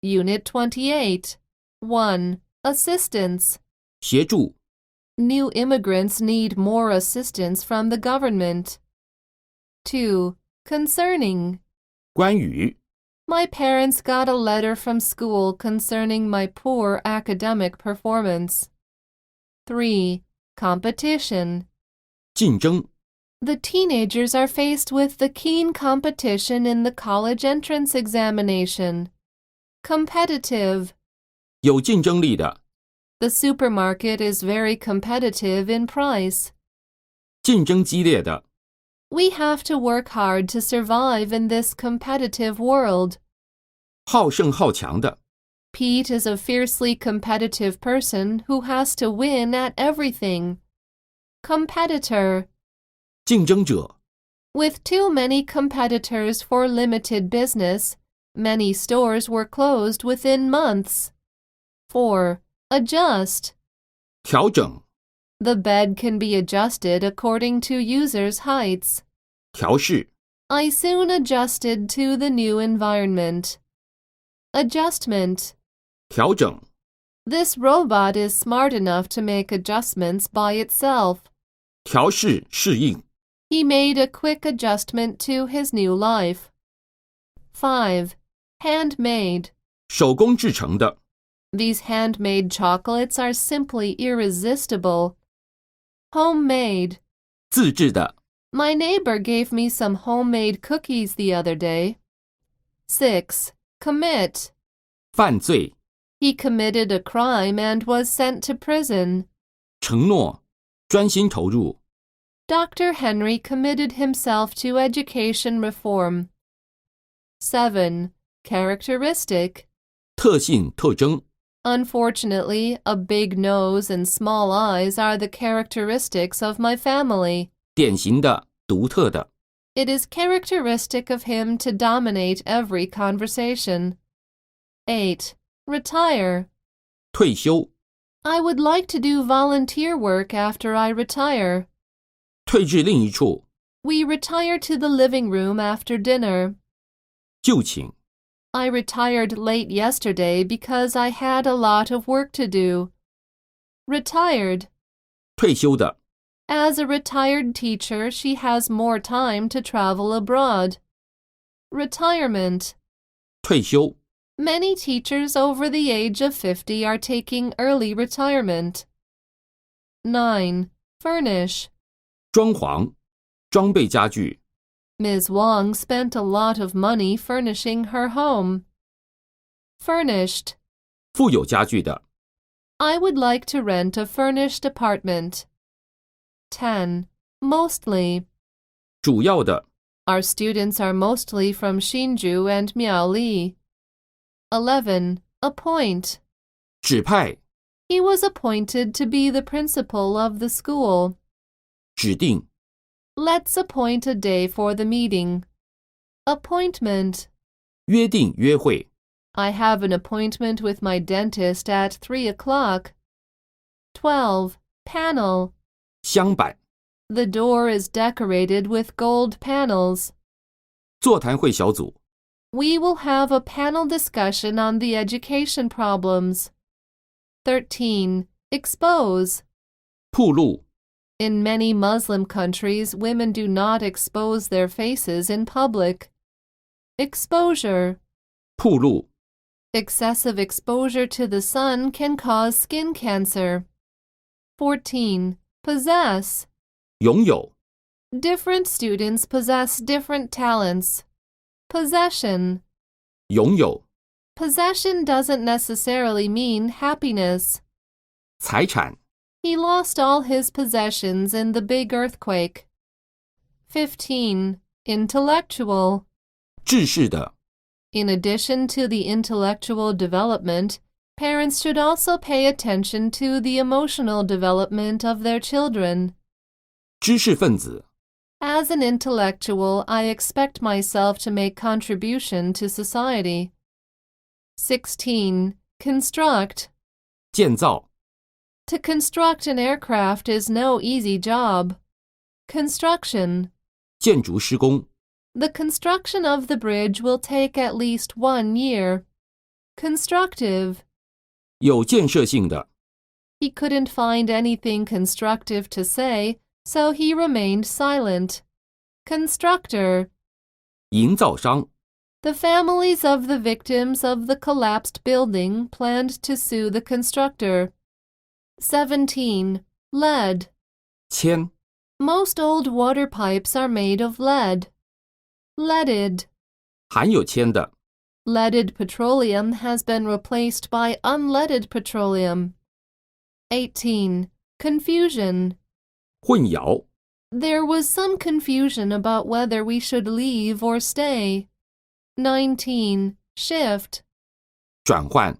UNIT-28. 1. Assistance. 协助 New immigrants need more assistance from the government. 2. Concerning. 关于 My parents got a letter from school concerning my poor academic performance. 3. Competition. 竞争 The teenagers are faced with the keen competition in the college entrance examination. Competitive. 有竞争力的 The supermarket is very competitive in price. 竞争激烈的 We have to work hard to survive in this competitive world. 好胜好强的 Pete is a fiercely competitive person who has to win at everything. Competitor. 竞争者 With too many competitors for limited business, many stores were closed within months. 4. Adjust. 调整 The bed can be adjusted according to users' heights. 调试 I soon adjusted to the new environment. Adjustment. 调整 This robot is smart enough to make adjustments by itself. 调试适应 He made a quick adjustment to his new life. 5. Handmade. 手工制成的 These handmade chocolates are simply irresistible. Homemade. 自制的 My neighbor gave me some homemade cookies the other day. 6. Commit. 犯罪 He committed a crime and was sent to prison. 承诺专心投入 Dr. Henry committed himself to education reform. 7. Characteristic. 特性特征 Unfortunately, a big nose and small eyes are the characteristics of my family. 典型的独特的 It is characteristic of him to dominate every conversation. 8. Retire. 退休 I would like to do volunteer work after I retire. 退至另一处 We retire to the living room after dinner. 就寝 I retired late yesterday because I had a lot of work to do. Retired. 退休的 As a retired teacher, she has more time to travel abroad. Retirement. 退休 Many teachers over the age of 50 are taking early retirement. 9. Furnish. 装潢装备家具 Ms. Wong spent a lot of money furnishing her home. Furnished. 富有家具的 I would like to rent a furnished apartment. 10. Mostly. 主要的 Our students are mostly from Hsinchu and Miaoli. 11. Appoint. 指派 He was appointed to be the principal of the school. 指定 Let's appoint a day for the meeting. Appointment. 约定约会 I have an appointment with my dentist at 3 o'clock. 12. Panel. 相板 The door is decorated with gold panels. 座谈会小组 We will have a panel discussion on the education problems. 13. Expose. 铺路 In many Muslim countries, women do not expose their faces in public. Exposure. 铺路 Excessive exposure to the sun can cause skin cancer. 14. Possess. 拥有 Different students possess different talents. Possession. 拥有 Possession doesn't necessarily mean happiness. 财产 He lost all his possessions in the big earthquake. 15. Intellectual. 知识的 In addition to the intellectual development, parents should also pay attention to the emotional development of their children. 知识分子 As an intellectual, I expect myself to make contribution to society. 16. Construct. 建造 To construct an aircraft is no easy job. Construction. 建筑施工 The construction of the bridge will take at least 1 year. constructive. 有建设性的， He couldn't find anything constructive to say, so he remained silent. Constructor. 营造商， The families of the victims of the collapsed building planned to sue the constructor. 17. Lead. 铅， Most old water pipes are made of lead. Leaded. 含有铅的， Leaded petroleum has been replaced by unleaded petroleum. 18. Confusion. 混淆， There was some confusion about whether we should leave or stay. 19. Shift. 转换，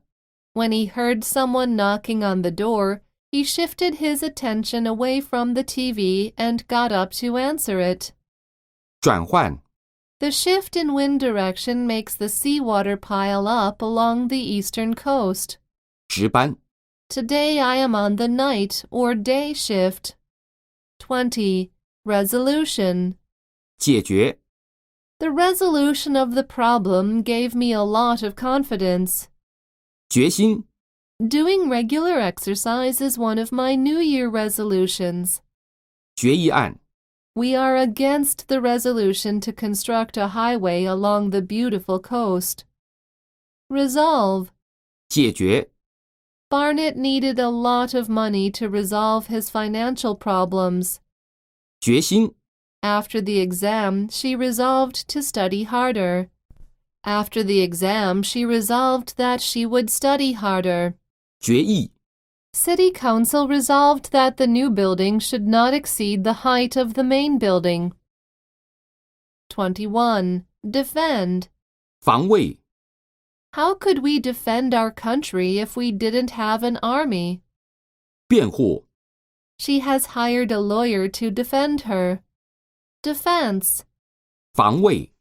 When he heard someone knocking on the door, he shifted his attention away from the TV and got up to answer it. 转换， The shift in wind direction makes the seawater pile up along the eastern coast. 值班， Today I am on the night or day shift. 20. Resolution. 解决， The resolution of the problem gave me a lot of confidence. 决心， Doing regular exercise is one of my New Year resolutions. 决议案， We are against the resolution to construct a highway along the beautiful coast. Resolve. 解决， Barnett needed a lot of money to resolve his financial problems. 决心， After the exam, she resolved to study harder. After the exam, she resolved that she would study harder. 决议， City Council resolved that the new building should not exceed the height of the main building. 21. Defend. 防卫， How could we defend our country if we didn't have an army? 辩护， She has hired a lawyer to defend her. Defense. 防卫，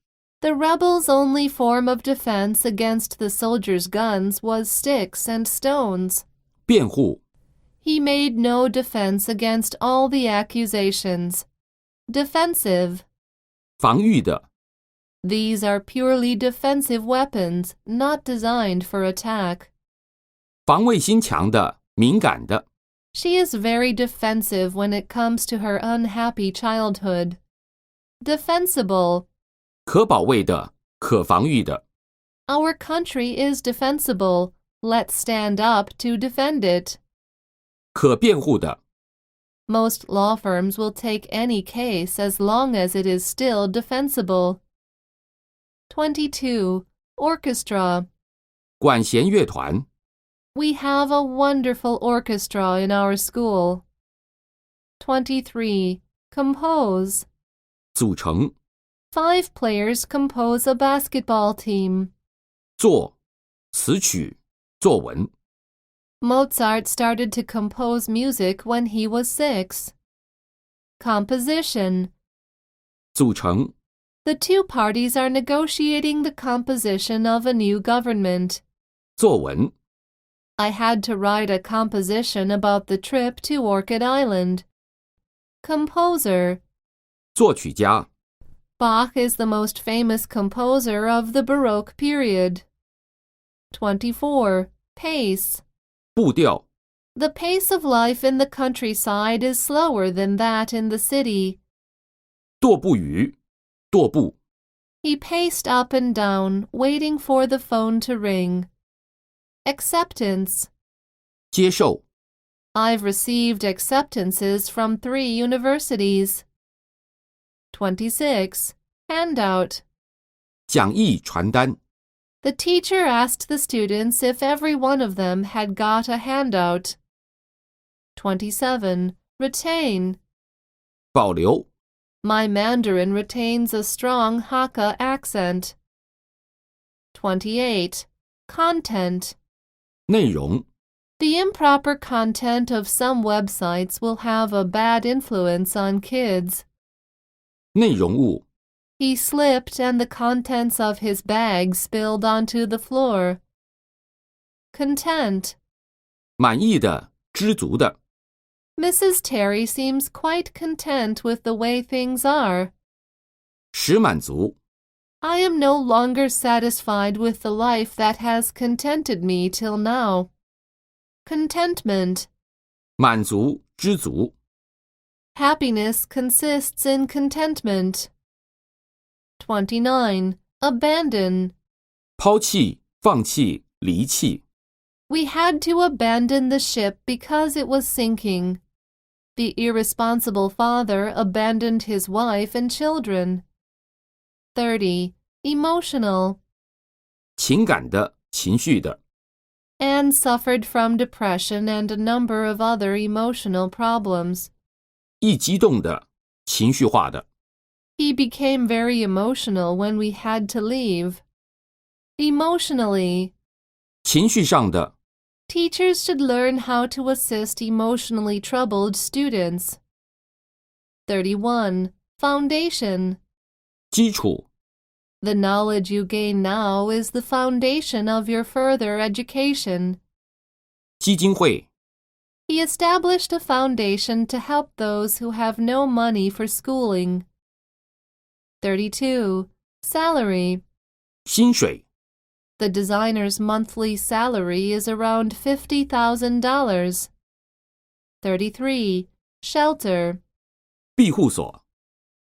The rebels' only form of defense against the soldiers' guns was sticks and stones. 辩护， He made no defense against all the accusations. Defensive. 防御的， These are purely defensive weapons, not designed for attack. 防卫心强的，敏感的， She is very defensive when it comes to her unhappy childhood. Defensible. 可保卫的，可防御的， Our country is defensible. Let's stand up to defend it. 可辩护的， Most law firms will take any case as long as it is still defensible. 22. Orchestra. 管弦乐团， We have a wonderful orchestra in our school. 23. Compose. 组成， 5 players compose a basketball team. 作，词曲，作文， Mozart started to compose music when he was 6. Composition. 组成， The two parties are negotiating the composition of a new government. 作文， I had to write a composition about the trip to Orchid Island. Composer. 作曲家， Bach is the most famous composer of the Baroque period. 24. Pace. 步调， The pace of life in the countryside is slower than that in the city. 踱步语，踱步， He paced up and down, waiting for the phone to ring. Acceptance. 接受， I've received acceptances from 3 universities. 26. Handout. 讲义传单， The teacher asked the students if every one of them had got a handout. 27. Retain. 保留， My Mandarin retains a strong Hakka accent. 28. Content. 内容， The improper content of some websites will have a bad influence on kids. 内容物， He slipped and the contents of his bag spilled onto the floor. Content. 满意的，知足的， Mrs. Terry seems quite content with the way things are. 使满足， I am no longer satisfied with the life that has contented me till now. Contentment. 满足、知足。 Happiness consists in contentment. 29. Abandon. 抛弃、放弃、离弃。 We had to abandon the ship because it was sinking. The irresponsible father abandoned his wife and children. 30. Emotional. 情感的、情绪的。 Anne suffered from depression and a number of other emotional problems. 易激动的、情绪化的。 He became very emotional when we had to leave. Emotionally. 情绪上的。 Teachers should learn how to assist emotionally troubled students. 31. Foundation. 基础。 The knowledge you gain now is the foundation of your further education. 基金会。 He established a foundation to help those who have no money for schooling. 32. Salary. 薪水。 The designer's monthly salary is around $50,000. 33. Shelter. 庇护所。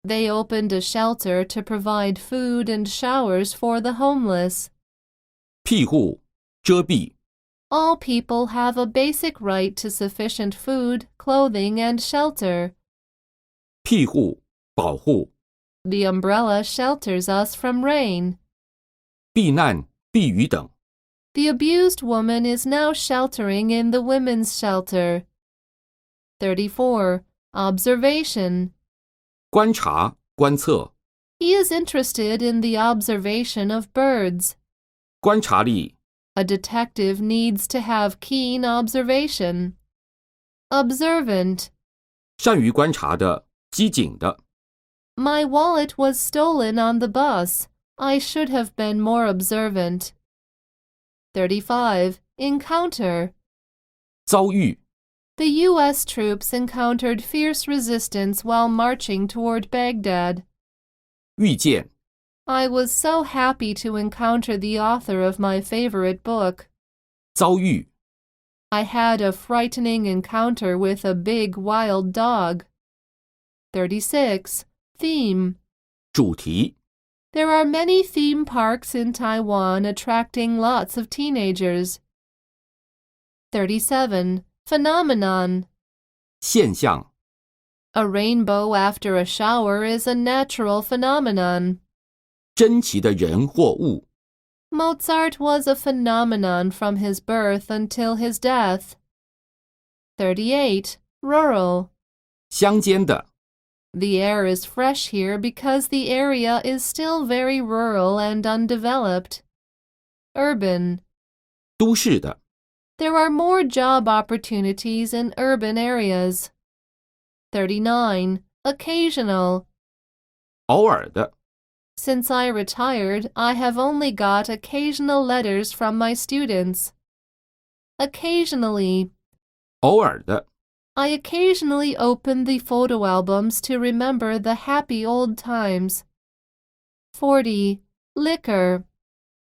They opened a shelter to provide food and showers for the homeless. 庇护、遮蔽。 All people have a basic right to sufficient food, clothing, and shelter. 庇护、保护。 The umbrella shelters us from rain. 避难、避雨等。 The abused woman is now sheltering in the women's shelter. 34. Observation. 观察、观测。 He is interested in the observation of birds. 观察力。 A detective needs to have keen observation. Observant. 善于观察的、机警的。 My wallet was stolen on the bus. I should have been more observant. 35. Encounter. 遭遇。 The U.S. troops encountered fierce resistance while marching toward Baghdad. 遇见。 I was so happy to encounter the author of my favorite book. 遭遇。 I had a frightening encounter with a big wild dog. 36. Theme. 主题。 There are many theme parks in Taiwan attracting lots of teenagers. 37. Phenomenon. 现象。 A rainbow after a shower is a natural phenomenon. 珍奇的人或物。 Mozart was a phenomenon from his birth until his death. 38. Rural. 乡间的。 The air is fresh here because the area is still very rural and undeveloped. Urban. 都市的。 There are more job opportunities in urban areas. 39. Occasional. 偶尔的。 Since I retired, I have only got occasional letters from my students. Occasionally. 偶尔的。 I occasionally open the photo albums to remember the happy old times. 40. Liquor.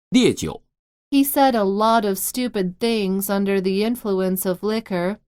烈酒。 He said a lot of stupid things under the influence of liquor.